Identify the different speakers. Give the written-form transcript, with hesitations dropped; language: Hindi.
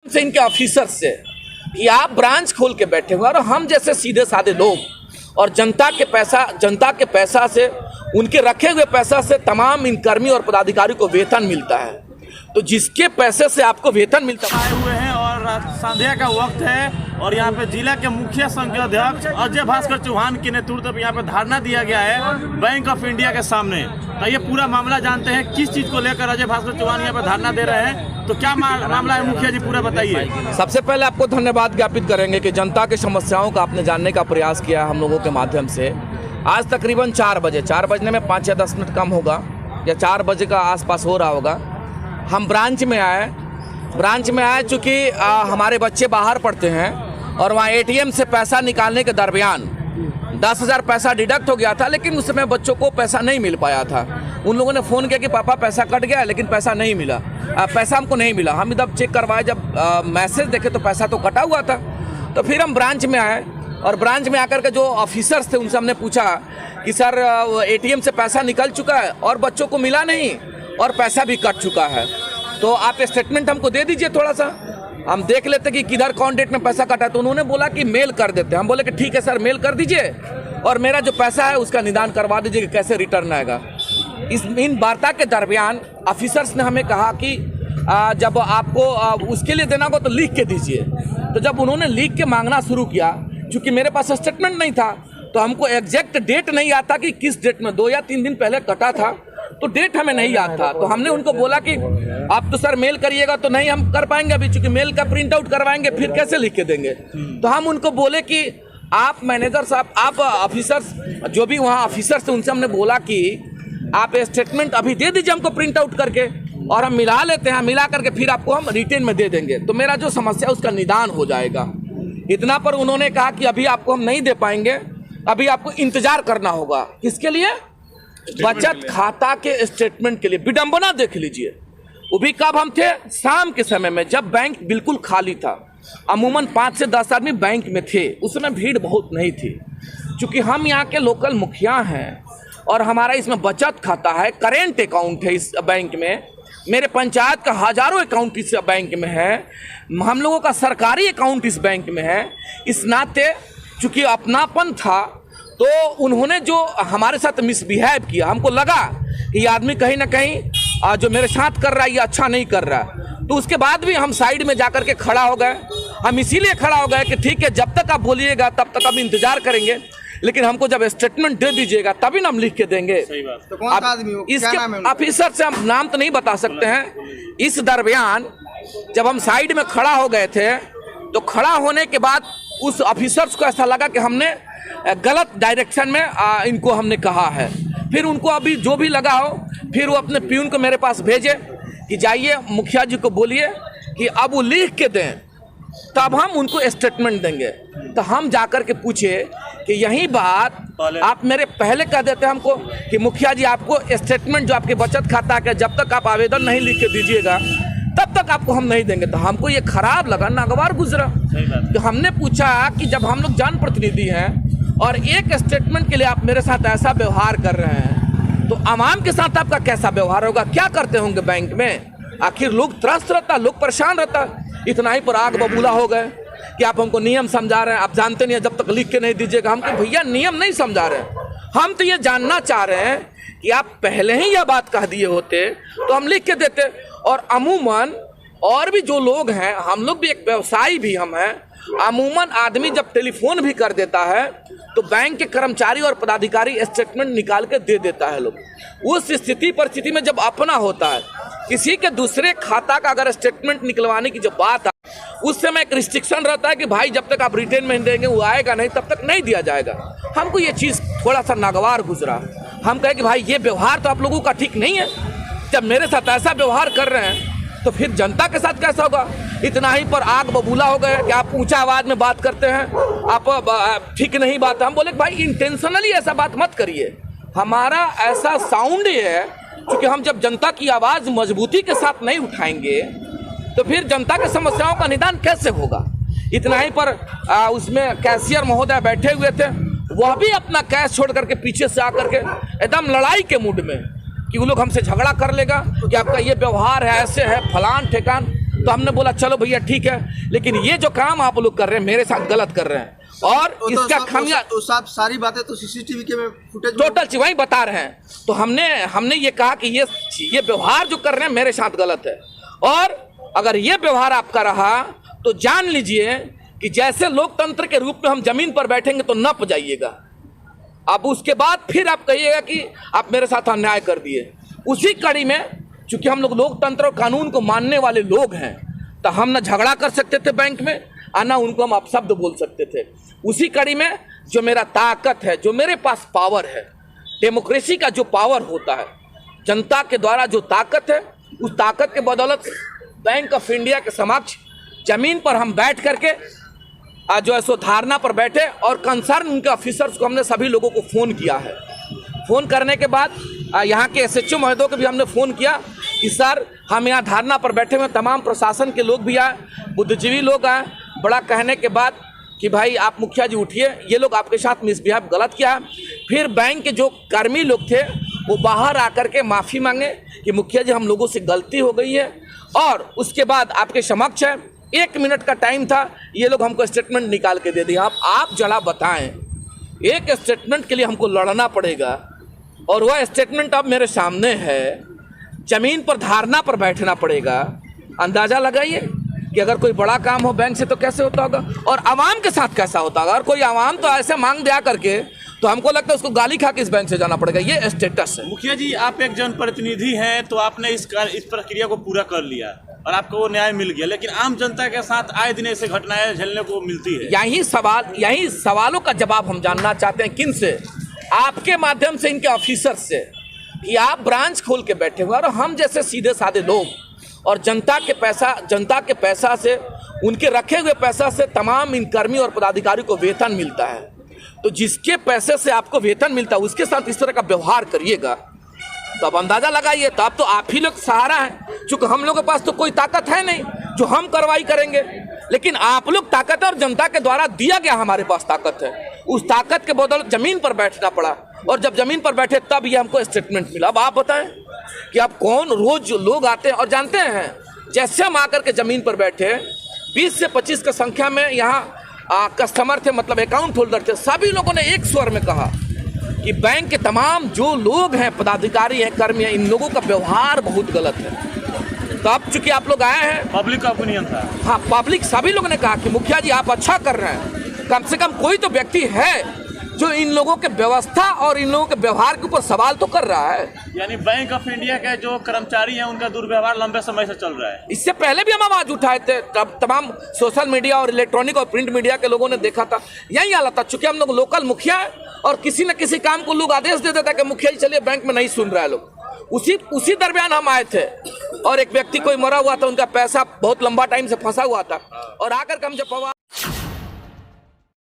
Speaker 1: से इनके ऑफिसर से कि आप ब्रांच खोल के बैठे हुए और हम जैसे सीधे साधे लोग और जनता के पैसा से उनके रखे हुए पैसा से तमाम इन कर्मी और पदाधिकारी को वेतन मिलता है। तो जिसके पैसे से आपको वेतन मिलता है।
Speaker 2: आए हुए हैं और संध्या का वक्त है और यहाँ पे जिला के मुखिया संघ के अध्यक्ष अजय भास्कर चौहान के नेतृत्व में यहाँ पे धरना दिया गया है बैंक ऑफ इंडिया के सामने। तो ये पूरा मामला जानते हैं किस चीज को लेकर अजय भास्कर चौहान यहाँ पे धरना दे रहे हैं। तो क्या मामला है मुखिया जी, पूरा बताइए।
Speaker 1: सबसे पहले आपको धन्यवाद ज्ञापित करेंगे कि जनता की समस्याओं का आपने जानने का प्रयास किया हम लोगों के माध्यम से। आज तकरीबन 4 बजने में 5 या 10 मिनट कम होगा या 4 बजे का आसपास हो रहा होगा। हम ब्रांच में आए चूँकि हमारे बच्चे बाहर पढ़ते हैं और वहाँ ATM से पैसा निकालने के दरमियान 10,000 पैसा डिडक्ट हो गया था, लेकिन उस समय बच्चों को पैसा नहीं मिल पाया था। उन लोगों ने फ़ोन किया कि पापा पैसा कट गया, लेकिन पैसा नहीं मिला। पैसा हमको नहीं मिला। हम जब चेक करवाए, जब मैसेज देखे तो पैसा तो कटा हुआ था। तो फिर हम ब्रांच में आए और ब्रांच में आकर के जो ऑफिसर्स थे उनसे हमने पूछा कि सर ATM से पैसा निकल चुका है और बच्चों को मिला नहीं और पैसा भी कट चुका है, तो आप स्टेटमेंट हमको दे दीजिए, थोड़ा सा हम देख लेते कि किधर कौन डेट में पैसा कटा है। तो उन्होंने बोला कि मेल कर देते। हम बोले कि ठीक है सर, मेल कर दीजिए और मेरा जो पैसा है उसका निदान करवा दीजिए कि कैसे रिटर्न आएगा। इन वार्ता के दरमियान ऑफिसर्स ने हमें कहा कि जब आपको उसके लिए देना होगा तो लिख के दीजिए। तो जब उन्होंने लिख के मांगना शुरू किया, चूँकि मेरे पास स्टेटमेंट नहीं था तो हमको एग्जैक्ट डेट नहीं आता कि किस डेट में 2 या 3 दिन पहले कटा था, तो डेट हमें नहीं याद था। तो हमने उनको बोला कि आप तो सर मेल करिएगा। तो नहीं हम कर पाएंगे अभी, चूंकि मेल का प्रिंट आउट करवाएंगे फिर कैसे लिख के देंगे। तो हम उनको बोले कि आप मैनेजर साहब, आप ऑफिसर्स, जो भी वहाँ ऑफिसर्स थे उनसे हमने बोला कि आप स्टेटमेंट अभी दे दीजिए हमको प्रिंट आउट करके और हम मिला लेते हैं, मिला करके फिर आपको हम रिटेन में दे देंगे, तो मेरा जो समस्या उसका निदान हो जाएगा। इतना पर उन्होंने कहा कि अभी आपको हम नहीं दे पाएंगे, अभी आपको इंतजार करना होगा। किसके लिए? बचत खाता के स्टेटमेंट के लिए। विडंबना देख लीजिए, वो भी कब हम थे? शाम के समय में, जब बैंक बिल्कुल खाली था। अमूमन 5 से 10 आदमी बैंक में थे, उस समय भीड़ बहुत नहीं थी। चूँकि हम यहाँ के लोकल मुखिया हैं और हमारा इसमें बचत खाता है, करेंट अकाउंट है इस बैंक में, मेरे पंचायत का हजारों अकाउंट इस बैंक में है, हम लोगों का सरकारी अकाउंट इस बैंक में है। इस नाते चूँकि अपनापन था तो उन्होंने जो हमारे साथ मिसबिहेव किया, हमको लगा कि ये आदमी कहीं ना कहीं जो मेरे साथ कर रहा है ये अच्छा नहीं कर रहा है। तो उसके बाद भी हम साइड में जाकर के खड़ा हो गए। हम इसीलिए खड़ा हो गए कि ठीक है, जब तक आप बोलिएगा तब तक हम इंतजार करेंगे, लेकिन हमको जब स्टेटमेंट दे दीजिएगा तभी ना हम लिख के देंगे।
Speaker 2: तो कौन सा आदमी हो?
Speaker 1: इसके ऑफिसर से हम नाम तो नहीं बता सकते हैं। इस दरमियान जब हम साइड में खड़ा हो गए थे तो खड़ा होने के बाद उस ऑफिसर्स को ऐसा लगा कि हमने गलत डायरेक्शन में इनको हमने कहा है। फिर उनको अभी जो भी लगा हो, फिर वो अपने प्यून को मेरे पास भेजे कि जाइए मुखिया जी को बोलिए कि अब वो लिख के दें, तब हम उनको स्टेटमेंट देंगे। तो हम जाकर के पूछे कि यही बात आप मेरे पहले कह देते हमको कि मुखिया जी आपको स्टेटमेंट जो आपके बचत खाता का, जब तक आप आवेदन नहीं लिख के दीजिएगा तब तक आपको हम नहीं देंगे। तो हमको ये खराब लगा, नागवार गुजरा। तो हमने पूछा कि जब हम लोग जनप्रतिनिधि हैं और एक स्टेटमेंट के लिए आप मेरे साथ ऐसा व्यवहार कर रहे हैं, तो आवाम के साथ आपका कैसा व्यवहार होगा? क्या करते होंगे बैंक में? आखिर लोग त्रस्त रहता, लोग परेशान रहता। इतना ही पर आग बबूला हो गए कि आप हमको नियम समझा रहे हैं, आप जानते नहीं है जब तक लिख के नहीं दीजिएगा। हमको भैया नियम नहीं समझा रहे हैं, हम तो ये जानना चाह रहे हैं कि आप पहले ही यह बात कह दिए होते तो हम लिख के देते। और अमूमन और भी जो लोग हैं, हम लोग भी एक व्यवसायी भी हम हैं, अमूमन आदमी जब टेलीफोन भी कर देता है तो बैंक के कर्मचारी और पदाधिकारी स्टेटमेंट निकाल के दे देता है लोग। उस स्थिति परिस्थिति में जब अपना होता है, किसी के दूसरे खाता का अगर स्टेटमेंट निकलवाने की जब बात है, उस समय एक रिस्ट्रिक्शन रहता है कि भाई जब तक आप रिटेन में देंगे वो आएगा नहीं, तब तक नहीं दिया जाएगा। हमको ये चीज़ थोड़ा सा नागवार गुजरा। हम कहे कि भाई ये व्यवहार तो आप लोगों का ठीक नहीं है। जब मेरे साथ ऐसा व्यवहार कर रहे हैं तो फिर जनता के साथ कैसा होगा? इतना ही पर आग बबूला हो गए कि आप ऊंचा आवाज में बात करते हैं, आप ठीक नहीं बात है। हम बोले भाई इंटेंशनली ऐसा बात मत करिए, हमारा ऐसा साउंड है क्योंकि हम जब जनता की आवाज़ मजबूती के साथ नहीं उठाएंगे तो फिर जनता के समस्याओं का निदान कैसे होगा? इतना ही पर उसमें कैशियर महोदय बैठे हुए थे, वह भी अपना कैश छोड़ करके पीछे से आकर के एकदम लड़ाई के मूड में कि वो लोग हमसे झगड़ा कर लेगा कि आपका ये व्यवहार है, ऐसे है, फलान ठेकान। तो तो हमने बोला चलो भैया ठीक है, लेकिन ये जो काम आप लोग कर रहे हैं मेरे साथ गलत कर रहे हैं, और इसका खामियां
Speaker 3: तो सारी बातें तो सीसीटीवी के में फुटेज
Speaker 1: टोटल वही बता रहे हैं। तो हमने ये कहा कि ये व्यवहार जो कर रहे हैं मेरे साथ गलत है, और अगर ये व्यवहार आपका रहा तो जान लीजिए कि जैसे लोकतंत्र के रूप में हम जमीन पर बैठेंगे तो नप जाइएगा। अब उसके बाद फिर आप कहिएगा कि आप मेरे साथ अन्याय कर दिए। उसी कड़ी में चूंकि हम लोग लोकतंत्र और कानून को मानने वाले लोग हैं, तो हम ना झगड़ा कर सकते थे बैंक में, और ना उनको हम अपशब्द बोल सकते थे। उसी कड़ी में जो मेरा ताकत है, जो मेरे पास पावर है, डेमोक्रेसी का जो पावर होता है, जनता के द्वारा जो ताकत है, उस ताकत के बदौलत बैंक ऑफ इंडिया के समक्ष जमीन पर हम बैठ करके जो है सो धारणा पर बैठे, और कंसर्न उनके ऑफिसर्स को हमने सभी लोगों को फ़ोन किया है। फ़ोन करने के बाद यहाँ के SHO महोदय को भी हमने फ़ोन किया कि सर हम यहाँ धारणा पर बैठे हुए, तमाम प्रशासन के लोग भी आए, बुद्धिजीवी लोग आए। बड़ा कहने के बाद कि भाई आप मुखिया जी उठिए, ये लोग आपके साथ मिसबिहेव गलत किया। फिर बैंक के जो कर्मी लोग थे वो बाहर आकर के माफ़ी मांगे कि मुखिया जी हम लोगों से गलती हो गई है, और उसके बाद आपके समक्ष है 1 मिनट का टाइम था, ये लोग हमको स्टेटमेंट निकाल के दे दिए। आप जरा बताएं, एक स्टेटमेंट के लिए हमको लड़ना पड़ेगा, और वह स्टेटमेंट अब मेरे सामने है, जमीन पर धारणा पर बैठना पड़ेगा। अंदाज़ा लगाइए कि अगर कोई बड़ा काम हो बैंक से तो कैसे होता होगा, और आवाम के साथ कैसा होता होगा। और कोई आवाम तो ऐसे मांग दिया करके, तो हमको लगता है उसको गाली खा के इस बैंक से जाना पड़ेगा। ये स्टेटस है।
Speaker 2: मुखिया जी, आप एक जनप्रतिनिधि हैं, तो आपने इस प्रक्रिया को पूरा कर लिया और आपको वो न्याय मिल गया, लेकिन आम जनता के साथ आए दिन ऐसे घटनाएं झेलने को मिलती है।
Speaker 1: यही सवालों का जवाब हम जानना चाहते हैं। किन से? आपके माध्यम से, इनके ऑफिसर से, कि आप ब्रांच खोल के बैठे हुए, और हम जैसे सीधे साधे लोग, और जनता के पैसा से, उनके रखे हुए पैसा से तमाम इन कर्मी और पदाधिकारी को वेतन मिलता है। तो जिसके पैसे से आपको वेतन मिलता है उसके साथ इस तरह का व्यवहार करिएगा, तो अब अंदाज़ा लगाइए। तो अब तो आप ही लोग सहारा हैं, चूँकि हम लोगों के पास तो कोई ताकत है नहीं जो हम कार्रवाई करेंगे, लेकिन आप लोग ताकत है, और जनता के द्वारा दिया गया हमारे पास ताकत है। उस ताकत के बदौलत जमीन पर बैठना पड़ा, और जब जमीन पर बैठे तब ये हमको स्टेटमेंट मिला। अब आप बताएं कि अब कौन, रोज लोग आते हैं और जानते हैं, जैसे हम आकर के ज़मीन पर बैठे 20 से 25 की संख्या में यहाँ कस्टमर थे, मतलब अकाउंट होल्डर थे, सभी लोगों ने एक स्वर में कहा कि बैंक के तमाम जो लोग हैं, पदाधिकारी हैं, कर्मी हैं, इन लोगों का व्यवहार बहुत गलत है। तो अब चूंकि आप लोग आए हैं,
Speaker 2: पब्लिक का ओपिनियन था।
Speaker 1: हाँ, पब्लिक सभी लोगों ने कहा कि मुखिया जी आप अच्छा कर रहे हैं, कम से कम कोई तो व्यक्ति है जो इन लोगों के व्यवस्था और इन लोगों के व्यवहार के ऊपर सवाल तो कर रहा है।
Speaker 2: यानी बैंक ऑफ इंडिया के जो कर्मचारी हैं उनका दुर्व्यवहार लंबे समय से चल रहा है।
Speaker 1: इससे पहले भी हम आवाज उठाए थे, तब तमाम सोशल मीडिया और इलेक्ट्रॉनिक और प्रिंट मीडिया के लोगों ने देखा था, यही हालत था। चूंकि हम लोग लोकल मुखिया है, और किसी न किसी काम को लोग आदेश दे देता कि मुखिया जी चलिए, बैंक में नहीं सुन रहा है लोग। उसी दरमियान हम आए थे, और एक व्यक्ति कोई मरा हुआ था, उनका पैसा बहुत लंबा टाइम से फंसा हुआ था, और आकर के हम जब